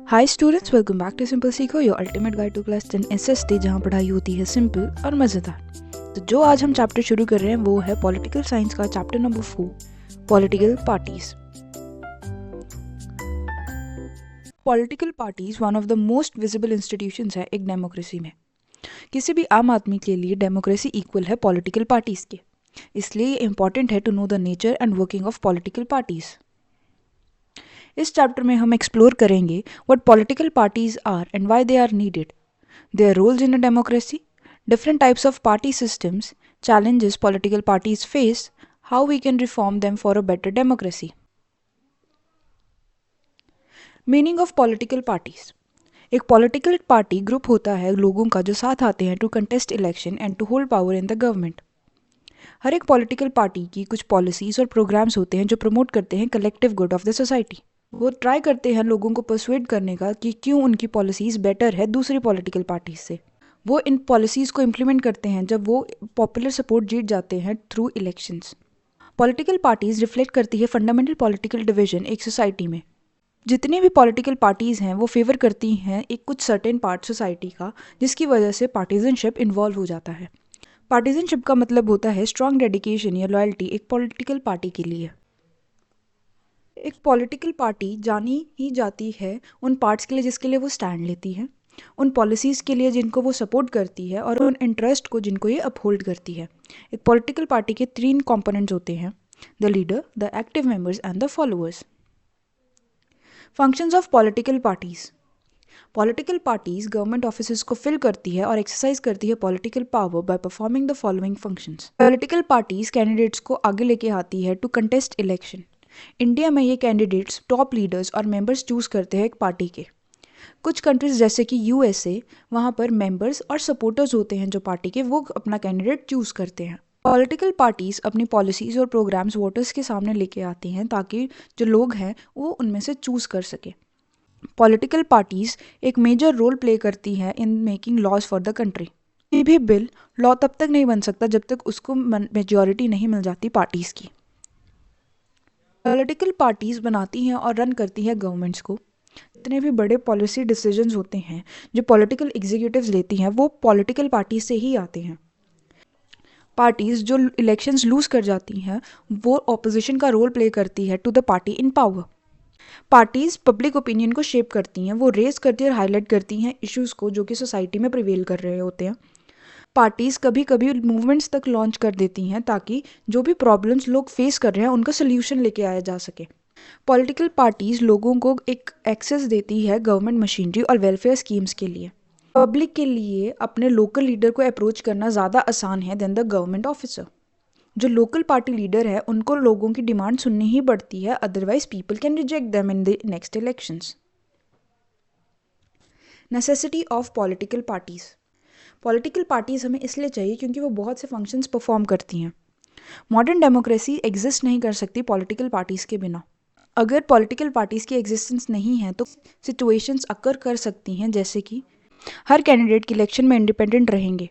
Hi students, welcome back to simple Seekho, your ultimate guide to class 10 SST, जहाँ पढ़ाई होती है सिंपल और मज़ेदार। तो जो आज हम चैप्टर शुरू कर रहे हैं वो है पॉलिटिकल साइंस का chapter number 4, political parties. Political parties one of the most visible institutions है एक डेमोक्रेसी में। किसी भी आम आदमी के लिए डेमोक्रेसी इक्वल है पॉलिटिकल पार्टीज के, इसलिए ये इंपॉर्टेंट है to know the nature and working of political parties. इस चैप्टर में हम एक्सप्लोर करेंगे what political parties are and why they are needed, their roles in a democracy, different types of party systems, challenges political parties face, how we can reform them for a better democracy. Meaning of political parties. एक political party group होता है लोगों का जो साथ आते हैं to contest election and to hold power in the government. हर एक पॉलिटिकल पार्टी की कुछ पॉलिसीज और प्रोग्राम्स होते हैं जो प्रमोट करते हैं collective good of the society. वो ट्राई करते हैं लोगों को परसुएड करने का कि क्यों उनकी पॉलिसीज बेटर है दूसरी पॉलिटिकल पार्टीज से। वो इन पॉलिसीज़ को इम्प्लीमेंट करते हैं जब वो पॉपुलर सपोर्ट जीत जाते हैं through elections. Political parties reflect करती है फंडामेंटल पॉलिटिकल डिवीजन एक सोसाइटी में। जितनी भी पॉलिटिकल पार्टीज़ हैं वो फेवर करती हैं एक कुछ सर्टेन पार्ट सोसाइटी का, जिसकी वजह से पार्टीजनशिप इन्वॉल्व हो जाता है। पार्टीजनशिप का मतलब होता है स्ट्रॉन्ग डेडिकेशन या लॉयल्टी एक पॉलिटिकल पार्टी के लिए। एक पॉलिटिकल पार्टी जानी ही जाती है उन पार्ट्स के लिए जिसके लिए वो स्टैंड लेती है, उन पॉलिसीज़ के लिए जिनको वो सपोर्ट करती है और उन इंटरेस्ट को जिनको ये अपहोल्ड करती है। एक पॉलिटिकल पार्टी के 3 कंपोनेंट्स होते हैं, the leader, the active members and the followers. Functions of political parties. Political parties government offices को फिल करती है और एक्सरसाइज करती है political power by performing the following functions. Political parties candidates को आगे लेके आती है टू कंटेस्ट इलेक्शन। इंडिया में ये कैंडिडेट्स टॉप लीडर्स और मेंबर्स चूज करते हैं एक पार्टी के। कुछ कंट्रीज जैसे कि यूएसए, वहाँ पर मेंबर्स और सपोर्टर्स होते हैं जो पार्टी के, वो अपना कैंडिडेट चूज करते हैं। पॉलिटिकल पार्टीज अपनी पॉलिसीज और प्रोग्राम्स वोटर्स के सामने लेके आती हैं ताकि जो लोग हैं वो उनमें से चूज कर सके। पॉलिटिकल पार्टीज एक मेजर रोल प्ले करती है in making laws for the country. कोई भी बिल लॉ तब तक नहीं बन सकता जब तक उसको मेजॉरिटी नहीं मिल जाती पार्टीज की। पॉलिटिकल पार्टीज बनाती हैं और रन करती हैं गवर्नमेंट्स को। जितने भी बड़े पॉलिसी डिसीजंस होते हैं जो पॉलिटिकल एग्जीक्यूटिव्स लेती हैं वो पॉलिटिकल पार्टी से ही आते हैं। पार्टीज जो इलेक्शंस लूज कर जाती हैं वो ऑपोजिशन का रोल प्ले करती है to the party in power. Parties public opinion को शेप करती हैं, वो रेज करती है और हाईलाइट करती हैं इश्यूज को जो कि सोसाइटी में प्रिवेल कर रहे होते हैं। पार्टीज कभी कभी मूवमेंट्स तक लॉन्च कर देती हैं ताकि जो भी प्रॉब्लम्स लोग फेस कर रहे हैं उनका सोल्यूशन लेके आया जा सके। पॉलिटिकल पार्टीज लोगों को एक एक्सेस देती है गवर्नमेंट मशीनरी और वेलफेयर स्कीम्स के लिए। पब्लिक के लिए अपने लोकल लीडर को अप्रोच करना ज़्यादा आसान है देन द गवर्नमेंट ऑफिसर। जो लोकल पार्टी लीडर है उनको लोगों की डिमांड सुननी ही पड़ती है, otherwise people can reject them in the next elections. Necessity of political parties. Political parties हमें इसलिए चाहिए क्योंकि वो बहुत से फंक्शंस परफॉर्म करती हैं। मॉडर्न डेमोक्रेसी एग्जिस्ट नहीं कर सकती पॉलिटिकल पार्टीज के बिना। अगर पॉलिटिकल पार्टीज की एग्जिस्टेंस नहीं है तो सिचुएशंस अकर कर सकती हैं, जैसे कि हर कैंडिडेट की इलेक्शन में इंडिपेंडेंट रहेंगे,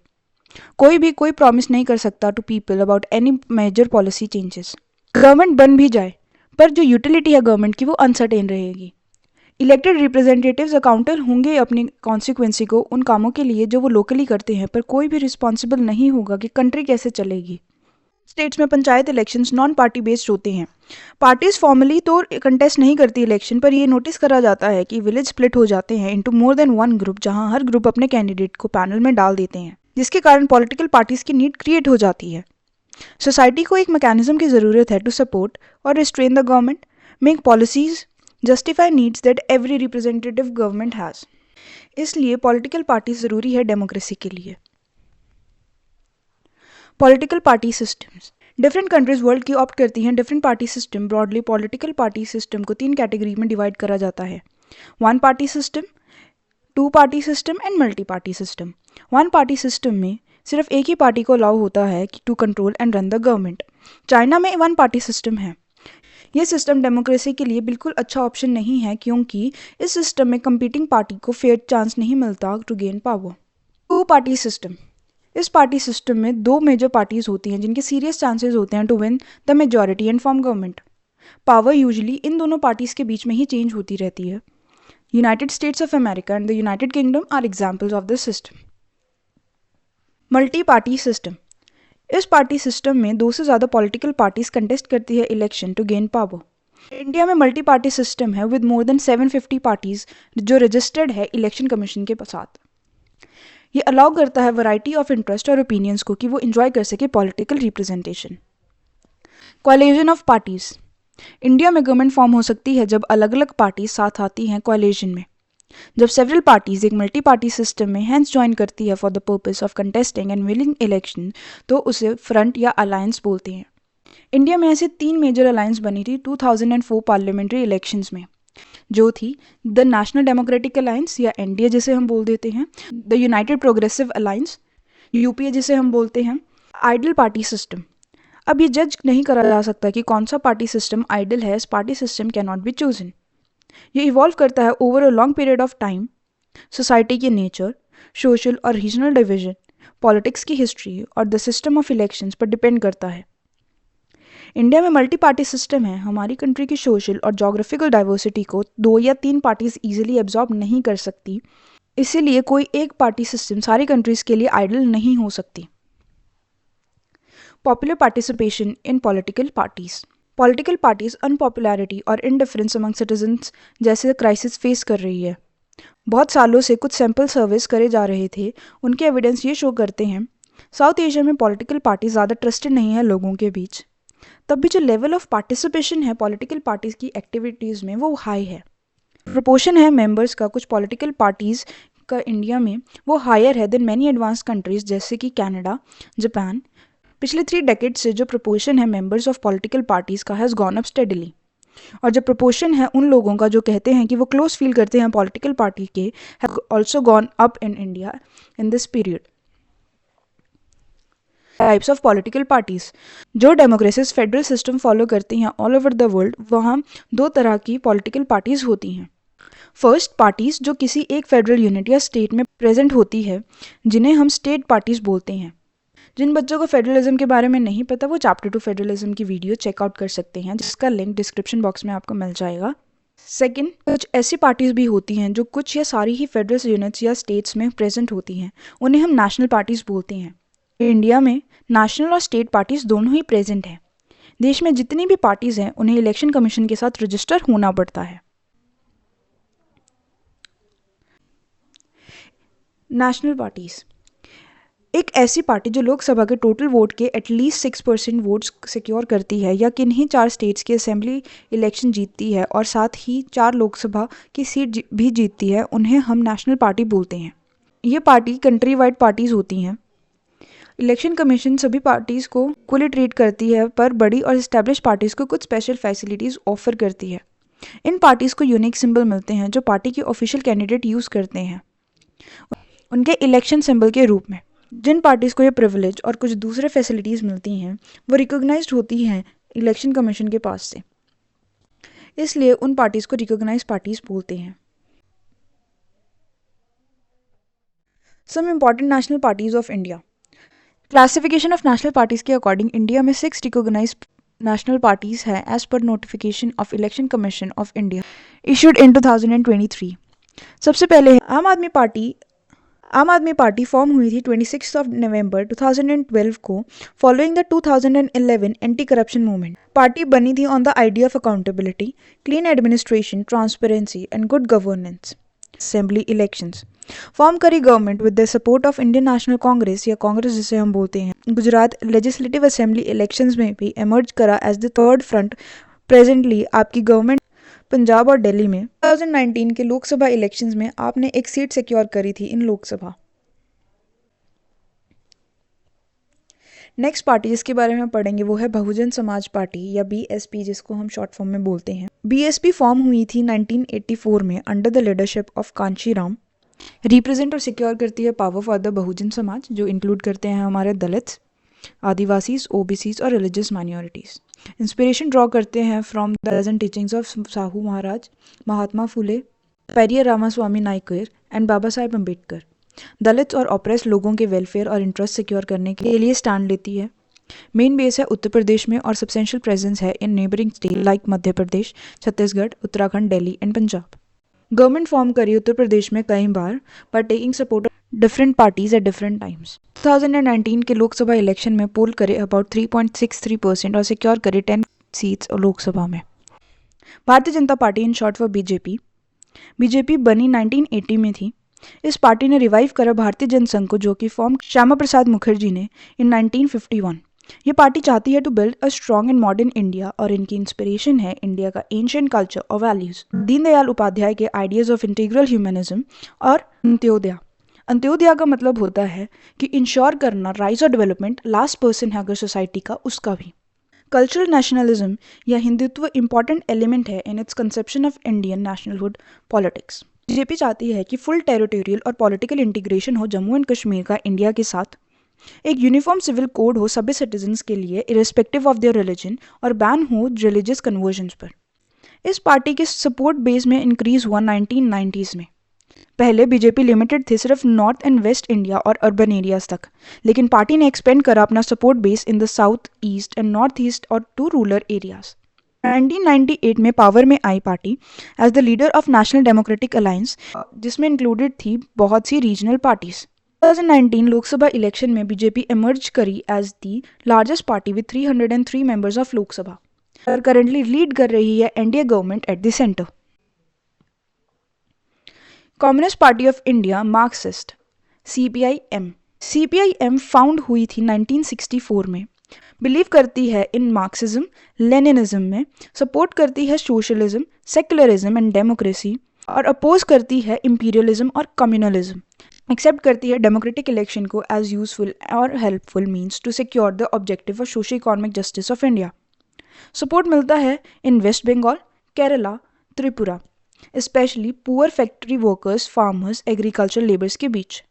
कोई भी कोई प्रॉमिस नहीं कर सकता to people about any major policy changes. Government बन भी जाए पर जो यूटिलिटी है गवर्नमेंट की वो अनसर्टेन रहेगी। इलेक्टेड रिप्रेजेंटेटिव्स अकाउंटेबल होंगे अपनी कॉन्सिक्वेंसी को उन कामों के लिए जो वो लोकली करते हैं, पर कोई भी रिस्पॉन्सिबल नहीं होगा कि कंट्री कैसे चलेगी। स्टेट्स में panchayat elections non party based होते हैं। पार्टीज फॉर्मली तो कंटेस्ट नहीं करती इलेक्शन, पर ये नोटिस करा जाता है कि विलेज स्प्लिट हो जाते हैं into more than one group, जहां हर ग्रुप अपने कैंडिडेट को पैनल में डाल देते हैं, जिसके कारण पॉलिटिकल पार्टीज की नीड क्रिएट हो जाती है। सोसाइटी को एक मैकेनिज्म की ज़रूरत है टू सपोर्ट और restrain the government, make policies, justify needs that every representative government has. इसलिए पॉलिटिकल पार्टीज ज़रूरी है डेमोक्रेसी के लिए। Political party systems. Different countries world की ऑप्ट करती हैं different party system. Broadly political party system को 3 कैटेगरी में डिवाइड करा जाता है, 1 party system, 2 party system and multi party system. 1 party system में सिर्फ एक ही पार्टी को अलाउ होता है to control and run the government. China में 1 पार्टी सिस्टम है। यह सिस्टम डेमोक्रेसी के लिए बिल्कुल अच्छा ऑप्शन नहीं है क्योंकि इस सिस्टम में कंपीटिंग पार्टी को फेयर चांस नहीं मिलता to gain power. 2 party system. इस पार्टी सिस्टम में 2 मेजर पार्टीज होती हैं जिनके सीरियस चांसेस होते हैं to win the majority and form government. Power usually in दोनों पार्टीज के बीच में ही चेंज होती रहती है। United States of America and the United Kingdom are examples of this system. Multi party system. इस पार्टी सिस्टम में 2 से ज़्यादा पॉलिटिकल पार्टीज कंटेस्ट करती है election to gain power. India में मल्टी पार्टी सिस्टम है विद मोर देन 750 पार्टीज जो registered है इलेक्शन कमीशन के साथ. ये अलाउ करता है वैरायटी ऑफ इंटरेस्ट और ओपिनियंस को कि वो इंजॉय कर सके political representation. Coalition of parties. India में गवर्नमेंट फॉर्म हो सकती है जब अलग अलग पार्टीज साथ आती हैं कोलिजन में. जब सेवरल पार्टीज एक मल्टी पार्टी सिस्टम में हैंड्स ज्वाइन करती है for the purpose of contesting and winning election तो उसे फ्रंट या अलायंस बोलते हैं. इंडिया में ऐसे 3 मेजर अलायंस बनी थी 2004 पार्लियामेंट्री इलेक्शंस में, जो थी द नेशनल डेमोक्रेटिक अलायंस या एनडीए जिसे हम बोल देते हैं, the United progressive alliance UPA जिसे हम बोलते हैं, आइडल पार्टी सिस्टम. अब ये जज नहीं करा जा सकता कि कौन सा पार्टी सिस्टम आइडल है. इस party system can not be chosen. ये इवॉल्व करता है over a long period of time. Society के नेचर, सोशल और रीजनल डिवीजन, पॉलिटिक्स की हिस्ट्री और द सिस्टम ऑफ इलेक्शंस पर डिपेंड करता है. इंडिया में मल्टी पार्टी सिस्टम है. हमारी कंट्री की सोशल और जोग्राफिकल डाइवर्सिटी को 2 या 3 पार्टीज ईजिली एब्जॉर्ब नहीं कर सकती. इसीलिए कोई एक पार्टी सिस्टम सारी कंट्रीज के लिए आइडल नहीं हो सकती. Popular participation in political parties. Political parties unpopularity और इनडिफरेंस अमंग सिटीजन्स जैसे क्राइसिस फेस कर रही है. बहुत सालों से कुछ सैंपल सर्वेस करे जा रहे थे. उनके एविडेंस ये शो करते हैं साउथ एशिया में पॉलिटिकल पार्टी ज़्यादा ट्रस्टेड नहीं है लोगों के बीच. तब भी जो लेवल ऑफ पार्टिसिपेशन है पॉलिटिकल पार्टीज की एक्टिविटीज़ में वो हाई है. प्रोपोर्शन है मेंबर्स का कुछ पॉलिटिकल पार्टीज का इंडिया में वो हायर है देन मैनी एडवांस कंट्रीज जैसे कि कनाडा, जापान. पिछले 3 डेकेड से जो प्रोपोर्शन है मेंबर्स ऑफ पॉलिटिकल पार्टीज का हैज़ गॉन अप स्टेडली. और जो प्रोपोर्शन है उन लोगों का जो कहते हैं कि वो क्लोज फील करते हैं पॉलिटिकल पार्टी के have also gone up in India in this period. Types of political parties. जो डेमोक्रेसीज फेडरल सिस्टम फॉलो करती हैं ऑल ओवर द वर्ल्ड, वहाँ 2 तरह की पॉलिटिकल पार्टीज होती हैं. फर्स्ट, पार्टीज जो किसी एक फेडरल यूनिट या स्टेट में प्रेजेंट होती है जिन्हें हम स्टेट पार्टीज बोलते हैं. जिन बच्चों को फेडरलिज्म के बारे में नहीं पता वो चैप्टर 2 फेडरलिज्म की वीडियो चेकआउट कर सकते हैं जिसका लिंक डिस्क्रिप्शन बॉक्स में आपको मिल जाएगा. सेकंड, कुछ ऐसी पार्टीज भी होती हैं जो कुछ या सारी ही फेडरल यूनिट्स या स्टेट्स में प्रेजेंट होती हैं. उन्हें हम नेशनल पार्टीज बोलते हैं. इंडिया में नेशनल और स्टेट पार्टीज दोनों ही प्रेजेंट हैं. देश में जितनी भी पार्टीज हैं उन्हें इलेक्शन कमीशन के साथ रजिस्टर होना पड़ता है. नेशनल पार्टीज एक ऐसी पार्टी जो लोकसभा के टोटल वोट के एटलीस्ट 6% वोट्स सिक्योर करती है या किन्हीं 4 स्टेट्स की असेंबली इलेक्शन जीतती है और साथ ही 4 लोकसभा की सीट भी जीतती है, उन्हें हम नेशनल पार्टी बोलते हैं. ये पार्टी कंट्री वाइड पार्टीज होती हैं. इलेक्शन कमीशन सभी पार्टीज़ को इक्वली ट्रीट करती है पर बड़ी और इस्टेब्लिश पार्टीज़ को कुछ स्पेशल फैसिलिटीज़ ऑफर करती है. इन पार्टीज़ को यूनिक सिंबल मिलते हैं जो पार्टी के ऑफिशियल कैंडिडेट यूज़ करते हैं उनके इलेक्शन सिंबल के रूप में. जिन पार्टीज़ को ये प्रिविलेज और कुछ दूसरे फैसिलिटीज़ मिलती हैं वो रिकॉग्नाइज्ड होती हैं इलेक्शन कमीशन के पास से, इसलिए उन पार्टीज़ को रिकॉग्नाइज पार्टीज़ बोलते हैं. Some important national parties of India. Classification of national parties के अकॉर्डिंग इंडिया में 6 रिकॉग्नाइज्ड नेशनल पार्टीज़ हैं as per notification of election commission of India issued in 2023. सबसे पहले है आम आदमी पार्टी. आम आदमी पार्टी फॉर्म हुई थी 26 नवंबर 2012 को following the 2011 anti corruption movement. Party बनी थी on the idea of accountability, clean administration, transparency and good governance. Assembly elections form करी government with the support of Indian National Congress या कांग्रेस जिसे हम बोलते हैं. गुजरात लेजिस्लेटिव असेंबली इलेक्शंस में भी एमर्ज करा as the third front. Presently आपकी गवर्नमेंट पंजाब और दिल्ली में 2019 के लोकसभा इलेक्शंस में आपने एक सीट सिक्योर करी थी इन लोकसभा. नेक्स्ट पार्टी जिसके बारे में पढ़ेंगे वो है बहुजन समाज पार्टी या बीएसपी जिसको हम शॉर्ट फॉर्म में बोलते हैं. बीएसपी फॉर्म हुई थी 1984 में under the leadership of Kanshi Ram. Represent और सिक्योर करती है power for the Bahujan Samaj जो इंक्लूड करते हैं हमारे दलित्स, आदिवासीज, ओबीसीज और रिलीजियस माइनॉरिटीज़. इंस्पिरेशन ड्रॉ करते हैं from the present teachings of Shahu Maharaj, Mahatma Phule, Periyar Ramasamy Naicker and Baba Saheb Ambedkar. Dalit और ऑप्रेस लोगों के वेलफेयर और इंटरेस्ट सिक्योर करने के लिए स्टैंड लेती है. मेन बेस है उत्तर प्रदेश में और सब्सटेंशियल प्रेजेंस है in neighbouring state like Madhya Pradesh, Chhattisgarh, Uttarakhand, Delhi and Punjab. Government form करी उत्तर प्रदेश में कई बार पर taking support different parties at different times. 2019 के लोकसभा इलेक्शन में पोल करे अबाउट 3.63% और सिक्योर करे 10 सीट्स लोकसभा में। Bharatiya Janata party in short for BJP. BJP बनी 1980 में थी। इस पार्टी ने रिवाइव करा भारतीय जनसंघ को, जो कि फॉर्म श्यामा प्रसाद मुखर्जी ने इन 1951। ये पार्टी चाहती है to build a strong and modern India और इनकी इंस्पिरेशन है इंडिया का एंशिएंट कल्चर और वैल्यूज, दीनदयाल उपाध्याय के आइडियाज ऑफ इंटीग्रल ह्यूमनिज्म और अंत्योदया। अंत्योदया का मतलब होता है कि इंश्योर करना राइज और डेवलपमेंट, लास्ट पर्सन है अगर सोसाइटी का उसका भी। कल्चरल नेशनलिज्म या हिंदुत्व इंपॉर्टेंट एलिमेंट है in its conception of Indian nationalhood politics. BJP चाहती है कि फुल टेरिटोरियल और पॉलिटिकल इंटीग्रेशन हो जम्मू एंड कश्मीर का इंडिया के साथ, एक यूनिफॉर्म सिविल कोड हो सभी सिटीजन्स के लिए इरेस्पेक्टिव ऑफ देयर रिलीजन और बैन हो रिलीजियस कन्वर्जन्स पर। इस पार्टी के सपोर्ट बेस में इंक्रीज हुआ 1990s में। पहले बीजेपी लिमिटेड थी सिर्फ नॉर्थ एंड वेस्ट इंडिया और अर्बन एरियाज तक, लेकिन पार्टी ने एक्सपेंड करा अपना support base in the south east and north east और टू रूरल एरियाज। 1998 में पावर में आई party as the leader of national democratic alliance, जिसमें इंक्लूडेड थी बहुत सी रीजनल पार्टीज। 2019 लोकसभा इलेक्शन में बीजेपी इमर्ज करी as the largest party with 303 members of Lok Sabha और करंटली लीड कर रही है NDA government at the centre. Communist party of India marxist, CPIM. CPIM found हुई थी 1964 में। बिलीव करती है इन मार्क्सिज्म लेनिनिज्म में, सपोर्ट करती है सोशलिज्म, सेक्युलरिज्म एंड डेमोक्रेसी और अपोज करती है इंपीरियलिज्म और कम्युनलिज्म। एक्सेप्ट करती है डेमोक्रेटिक इलेक्शन को एज यूजफुल और helpful means to secure the objective of socio economic justice of India. Support मिलता है in West Bengal, Kerala, Tripura, specially poor factory workers, farmers, agriculture labours के बीच।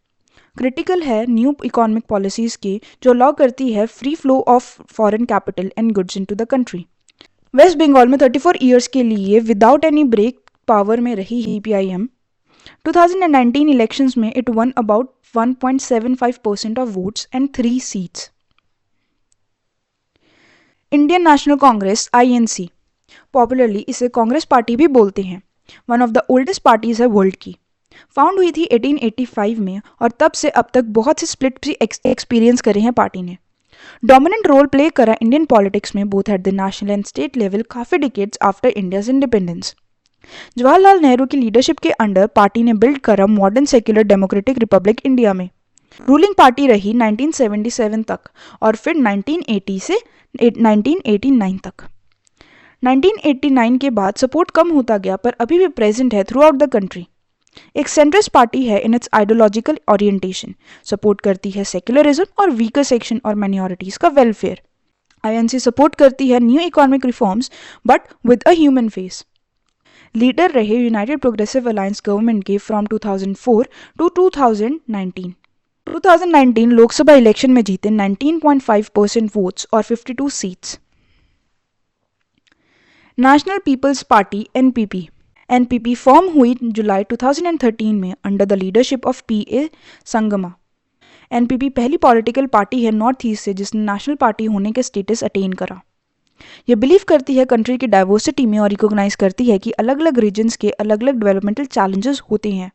क्रिटिकल है न्यू इकोनॉमिक पॉलिसीज के जो लॉ करती है free flow of foreign capital and goods into the country. West Bengal में 34 ईयर्स के लिए विदाउट एनी ब्रेक पावर में रही सीपीआईएम। 2019 इलेक्शंस में it one about 1.75% of votes and 3 seats. Indian National Congress INC, popularly इसे कांग्रेस पार्टी भी बोलते हैं, one of the oldest parties है वर्ल्ड की। फाउंड हुई थी 1885 में और तब से अब तक बहुत से स्प्लिट भी एक्सपीरियंस करे हैं पार्टी ने। डोमिनेंट रोल प्ले करा इंडियन पॉलिटिक्स में both at the national and state level काफी decades after India's independence. Jawaharlal Nehru की लीडरशिप के अंडर पार्टी ने बिल्ड करा modern secular democratic republic India में। रूलिंग पार्टी रही 1977 तक और फिर 1980 से 1989 तक। 1989 के बाद सपोर्ट कम होता गया पर अभी भी प्रेजेंट है थ्रू आउट द कंट्री। एक सेंट्रिस्ट पार्टी है in its ideological orientation, support करती है सेक्युलरिज्म और वीकर सेक्शन और माइनॉरिटीज का वेलफेयर। आईएनसी सपोर्ट करती है new economic reforms but with a human face. Leader रहे यूनाइटेड प्रोग्रेसिव अलायंस गवर्नमेंट के फ्रॉम 2004 टू 2019। 2019 लोकसभा इलेक्शन में जीते 19.5% वोट्स और 52 seats. National people's party NPP. NPP form हुई जुलाई 2013 में under the leadership of PA Sangma. NPP पहली पॉलिटिकल पार्टी है नॉर्थ ईस्ट से जिसने नेशनल पार्टी होने के स्टेटस अटेन करा। यह बिलीव करती है कंट्री की डाइवर्सिटी में और रिकॉग्नाइज करती है कि अलग अलग रीजन्स के अलग अलग डेवलपमेंटल चैलेंजेस होते हैं।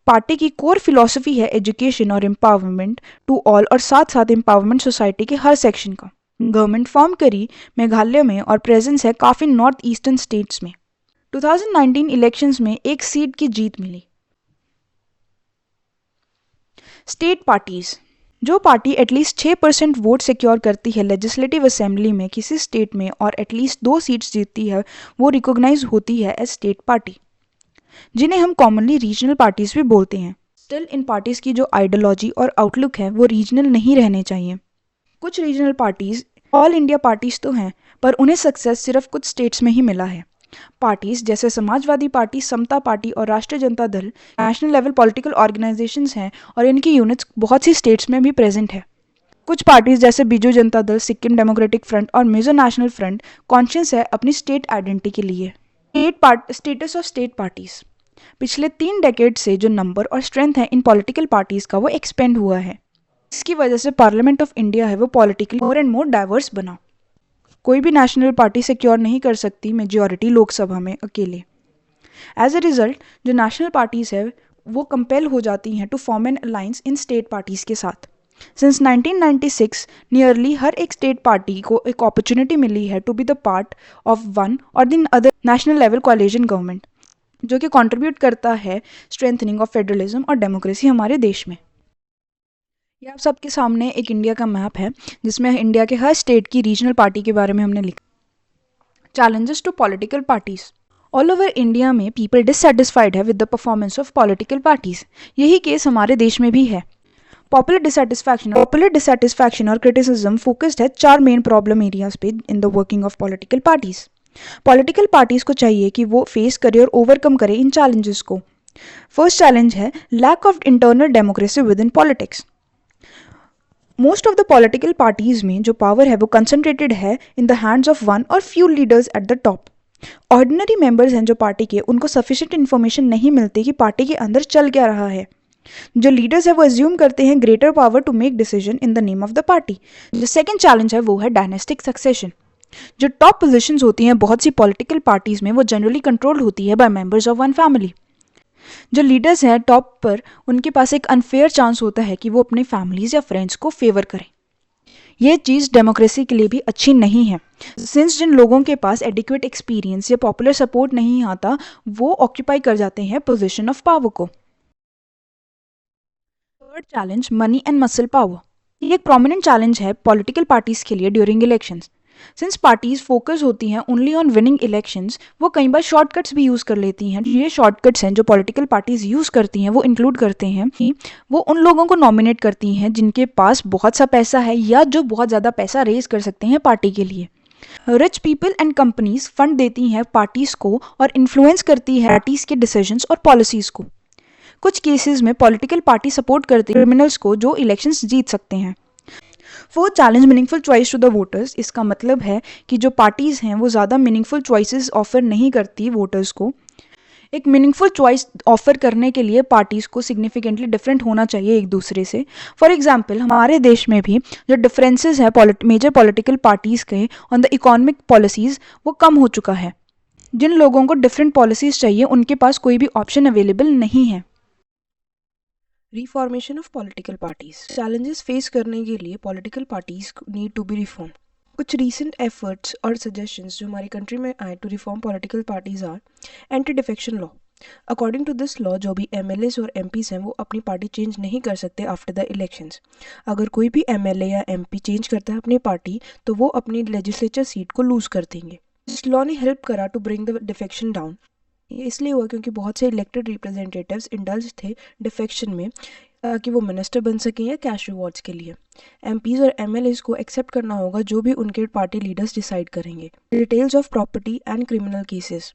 पार्टी की कोर फिलॉसफी है एजुकेशन और एम्पावरमेंट टू ऑल और साथ साथ एम्पावरमेंट सोसाइटी के हर सेक्शन का। गवर्नमेंट फॉर्म करी मेघालय में और प्रेजेंस है काफ़ी नॉर्थ ईस्टर्न स्टेट्स में। 2019 इलेक्शंस में एक सीट की जीत मिली। State parties. जो पार्टी एटलीस्ट 6% वोट सिक्योर करती है लेजिस्लेटिव असेंबली में किसी स्टेट में और एटलीस्ट 2 सीट्स जीतती है वो रिकॉग्नाइज होती है एज स्टेट पार्टी, जिन्हें हम कॉमनली रीजनल पार्टीज भी बोलते हैं। स्टिल इन पार्टीज की जो आइडियोलॉजी और आउटलुक है वो रीजनल नहीं रहने चाहिए। कुछ regional parties all India parties तो हैं पर उन्हें सक्सेस सिर्फ कुछ स्टेट्स में ही मिला है। पार्टीज जैसे समाजवादी पार्टी, समता पार्टी और राष्ट्रीय Janata Dal national level political organisations हैं और इनकी यूनिट्स बहुत सी स्टेट्स में भी प्रेजेंट है। कुछ पार्टीज जैसे बीजू जनता दल, सिक्किम डेमोक्रेटिक फ्रंट और मिजो नेशनल फ्रंट कॉन्शियस है अपनी स्टेट आइडेंटिटी के लिए। Status of state parties. पिछले 3 डेकेड से जो नंबर और स्ट्रेंथ है इन पॉलिटिकल पार्टीज का वो एक्सपेंड हुआ है। इसकी वजह से पार्लियामेंट ऑफ इंडिया है वो politically more and more diverse बना। कोई भी नेशनल पार्टी सिक्योर नहीं कर सकती मेजॉरिटी लोकसभा में अकेले। एज अ रिजल्ट जो नेशनल पार्टीज़ है वो कंपेल हो जाती हैं to form an alliance in state parties के साथ। सिंस 1996 नियरली हर एक स्टेट पार्टी को एक अपॉर्चुनिटी मिली है to be the part of one और दिन other national level coalition government, जो कि कंट्रीब्यूट करता है स्ट्रेंथनिंग ऑफ फेडरलिज्म और डेमोक्रेसी हमारे देश में। ये आप सबके सामने एक इंडिया का मैप है जिसमें इंडिया के हर स्टेट की रीजनल पार्टी के बारे में हमने लिखा। Challenges to political parties. All over India में पीपल डिससेटिस्फाइड है with the performance of political parties. यही केस हमारे देश में भी है। पॉपुलर डिससेटिस्फैक्शन और क्रिटिसिज्म फोकस्ड है 4 मेन प्रॉब्लम एरियाज पे in the working of political parties. Political parties को चाहिए कि वो फेस करे और ओवरकम करे इन चैलेंजेस को। फर्स्ट चैलेंज है lack of internal democracy within politics. Most of the political parties में जो पावर है वो कंसंट्रेटेड है in the hands of one और few leaders at the top. Ordinary members हैं जो पार्टी के, उनको सफिशिएंट इन्फॉर्मेशन नहीं मिलती कि पार्टी के अंदर चल क्या रहा है। जो लीडर्स है वो एज्यूम करते हैं greater power to make decision in the name of the party. जो सेकंड चैलेंज है वो है डायनेस्टिक सक्सेशन। जो टॉप पोजीशंस होती हैं बहुत सी पॉलिटिकल पार्टीज में वो जनरली कंट्रोल होती है by members of one family. जो लीडर्स हैं टॉप पर, उनके पास एक अनफेयर चांस होता है कि वो अपने फैमिलीज या फ्रेंड्स को फेवर करें। ये चीज़ डेमोक्रेसी के लिए भी अच्छी नहीं है, सिंस जिन लोगों के पास एडिक्वेट एक्सपीरियंस या पॉपुलर सपोर्ट नहीं आता वो ऑक्यूपाई कर जाते हैं पोजीशन ऑफ पावर को। Third challenge money and muscle power. ये एक प्रोमिनेंट चैलेंज है पॉलिटिकल पार्टीज के लिए during elections. Since parties focus होती हैं ओनली ऑन विनिंग इलेक्शंस, वो कई बार शॉर्टकट्स भी यूज़ कर लेती हैं। ये शॉर्टकट्स हैं जो पॉलिटिकल पार्टीज यूज़ करती हैं वो इंक्लूड करते हैं कि वो उन लोगों को नॉमिनेट करती हैं जिनके पास बहुत सा पैसा है या जो बहुत ज़्यादा पैसा रेज कर सकते हैं पार्टी के लिए। Rich people and companies fund देती हैं पार्टीज को और इन्फ्लुएंस करती है पार्टीज के डिसीजंस और पॉलिसीज को। कुछ केसेस में पॉलिटिकल पार्टी सपोर्ट करती है क्रिमिनल्स को जो इलेक्शंस जीत सकते हैं। Fourth challenge meaningful choice to the voters. इसका मतलब है कि जो पार्टीज़ हैं वो ज़्यादा मीनिंगफुल चॉइसेस ऑफर नहीं करती वोटर्स को। एक मीनिंगफुल चॉइस ऑफर करने के लिए पार्टीज़ को सिग्निफिकेंटली डिफरेंट होना चाहिए एक दूसरे से। फॉर एग्जांपल हमारे देश में भी जो डिफरेंसेस हैं मेजर पॉलिटिकल पार्टीज़ के ऑन द इकोनॉमिक पॉलिसीज़ वो कम हो चुका है। जिन लोगों को डिफरेंट पॉलिसीज़ चाहिए उनके पास कोई भी ऑप्शन अवेलेबल नहीं है। Reformation of political parties. Challenges face करने के लिए political parties need to be reform. कुछ रीसेंट एफर्ट्स और सजेशंस जो हमारी कंट्री में आए to reform political parties are anti defection law. According to this law जो भी एमएलएस और एमपीज हैं वो अपनी पार्टी चेंज नहीं कर सकते आफ्टर द इलेक्शंस। अगर कोई भी एमएलए या एमपी चेंज करता है अपनी पार्टी तो वो अपनी लेजिस्लेचर सीट को लूज कर देंगे। इस लॉ ने हेल्प करा to bring the defection down. ये इसलिए हुआ क्योंकि बहुत से इलेक्टेड रिप्रेजेंटेटिव्स इंडल्ज थे डिफेक्शन में कि वो मिनिस्टर बन सकें या कैश रिवॉर्ड्स के लिए। एमपीज और एमएलएस को एक्सेप्ट करना होगा जो भी उनके पार्टी लीडर्स डिसाइड करेंगे। Details of property and criminal cases.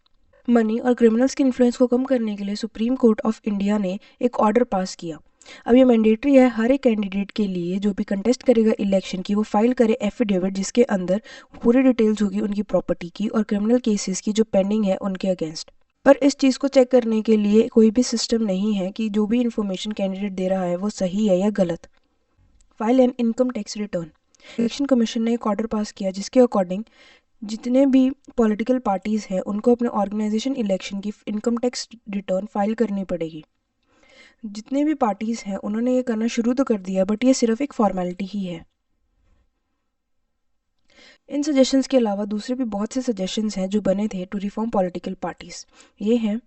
Money और क्रिमिनल्स के इन्फ्लुएंस को कम करने के लिए सुप्रीम कोर्ट ऑफ इंडिया ने एक ऑर्डर पास किया। अब ये मैंडेटरी है हर एक कैंडिडेट के लिए जो भी कंटेस्ट करेगा इलेक्शन की वो फाइल करे एफिडेविट जिसके अंदर पूरी डिटेल्स होगी उनकी प्रॉपर्टी की और क्रिमिनल केसेस की जो पेंडिंग है उनके अगेंस्ट। पर इस चीज़ को चेक करने के लिए कोई भी सिस्टम नहीं है कि जो भी इन्फॉर्मेशन कैंडिडेट दे रहा है वो सही है या गलत। File and income tax return. Election commission ने एक ऑर्डर पास किया जिसके अकॉर्डिंग जितने भी पॉलिटिकल पार्टीज़ हैं उनको अपने ऑर्गेनाइजेशन इलेक्शन की इनकम टैक्स रिटर्न फाइल करनी पड़ेगी। जितने भी पार्टीज़ हैं उन्होंने ये करना शुरू तो कर दिया बट ये सिर्फ एक फॉर्मेलिटी ही है। इन सजेशंस के अलावा दूसरे भी बहुत से सजेशंस हैं जो बने थे टू रिफॉर्म पॉलिटिकल पार्टीज। ये हैं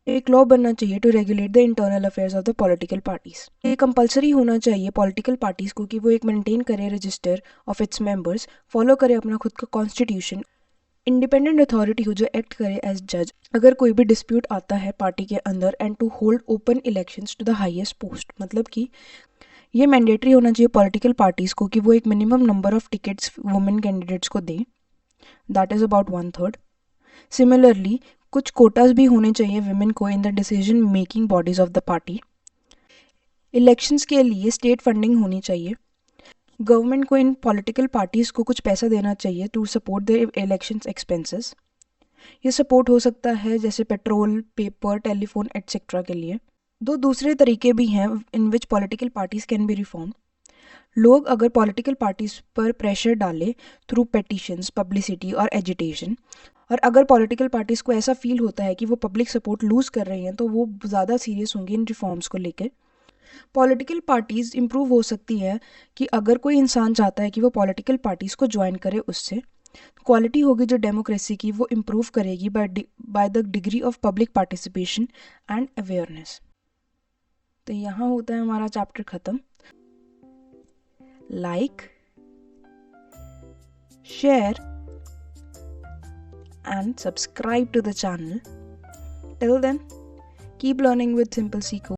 एक लॉ बनना चाहिए to regulate the internal affairs of the political parties. ये कंपलसरी होना चाहिए पॉलिटिकल पार्टीज को कि वो एक मेंटेन करे register of its members, follow करे अपना खुद का कॉन्स्टिट्यूशन, इंडिपेंडेंट अथॉरिटी हो जो एक्ट करे एज जज अगर कोई भी डिस्प्यूट आता है पार्टी के अंदर, and to hold open elections to the highest post. मतलब कि ये मैंडेटरी होना चाहिए पॉलिटिकल पार्टीज़ को कि वो एक minimum number of tickets women candidates को दे, दैट इज़ अबाउट 1/3। सिमिलरली कुछ कोटाज भी होने चाहिए वुमेन को in the decision making bodies of the party. Elections के लिए स्टेट फंडिंग होनी चाहिए। गवर्नमेंट को इन पॉलिटिकल पार्टीज़ को कुछ पैसा देना चाहिए to support the elections expenses. ये सपोर्ट हो सकता है जैसे पेट्रोल, पेपर, टेलीफोन एट्सेट्रा के लिए। दो दूसरे तरीके भी हैं in which political parties can be reform. लोग अगर पॉलिटिकल पार्टीज पर प्रेशर डालें थ्रू पेटिशंस, पब्लिसिटी और एजिटेशन, और अगर पॉलिटिकल पार्टीज़ को ऐसा फील होता है कि वो पब्लिक सपोर्ट लूज़ कर रही हैं, तो वो ज़्यादा सीरियस होंगी इन रिफॉर्म्स को लेकर। पॉलिटिकल पार्टीज़ इम्प्रूव हो सकती है कि अगर कोई इंसान चाहता है कि वो पॉलिटिकल पार्टीज़ को ज्वाइन करे, उससे क्वालिटी होगी जो डेमोक्रेसी की, वो इम्प्रूव करेगी by the degree of public participation and awareness. तो यहाँ होता है हमारा चैप्टर ख़त्म। Like, share and subscribe to the channel. Till then, keep learning with Simple Seco.